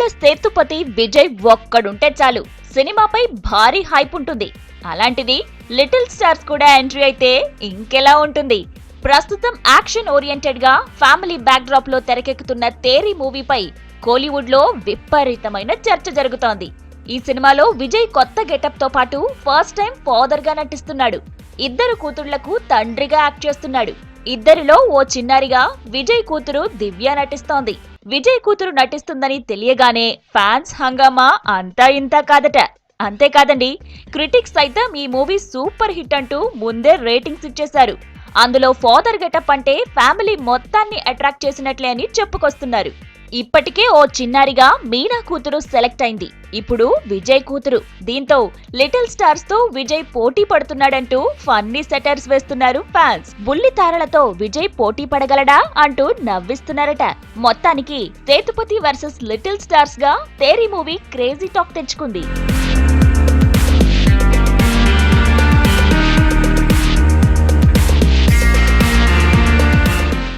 ఒకవేళ సేతుపతి విజయ్ ఒక్కడుంటే చాలు సినిమాపై భారీ హైప్ ఉంటుంది. అలాంటిది లిటిల్ స్టార్స్ కూడా ఎంట్రీ అయితే ఇంకెలా ఉంటుంది. ప్రస్తుతం యాక్షన్ ఓరియంటెడ్ గా ఫ్యామిలీ బ్యాక్ డ్రాప్ లో తెరకెక్కుతున్న తేరీ మూవీపై కోలీవుడ్ లో విపరీతమైన చర్చ జరుగుతోంది. ఈ సినిమాలో విజయ్ కొత్త గెటప్ తో పాటు ఫస్ట్ టైం ఫాదర్ గా నటిస్తున్నాడు. ఇద్దరు కూతుళ్లకు తండ్రిగా యాక్ట్ చేస్తున్నాడు. ఇద్దరిలో ఓ చిన్నారిగా విజయ్ కూతురు దివ్య నటిస్తోంది. విజయ్ కూతురు నటిస్తుందని తెలియగానే ఫ్యాన్స్ హంగామా అంతా ఇంతా కాదట. అంతేకాదండి, క్రిటిక్స్ సైతం ఈ మూవీ సూపర్ హిట్ అంటూ ముందే రేటింగ్స్ ఇచ్చేశారు. అందులో ఫాదర్ గెటప్ అంటే ఫ్యామిలీ మొత్తాన్ని అట్రాక్ట్ చేసినట్లే అని చెప్పుకొస్తున్నారు. ఇప్పటికే ఓ చిన్నారిగా మీనా కూతురు సెలెక్ట్ అయింది. ఇప్పుడు విజయ్ కూతురు. దీంతో లిటిల్ స్టార్స్ తో విజయ్ పోటీ పడుతున్నాడంటూ ఫన్నీ సెటర్స్ వేస్తున్నారు ఫ్యాన్స్. బుల్లి తారలతో విజయ్ పోటీ పడగలడా అంటూ నవ్విస్తున్నారట. మొత్తానికి సేతుపతి వర్సెస్ లిటిల్ స్టార్స్ గా తేరీ మూవీ క్రేజీ టాక్ తెచ్చుకుంది.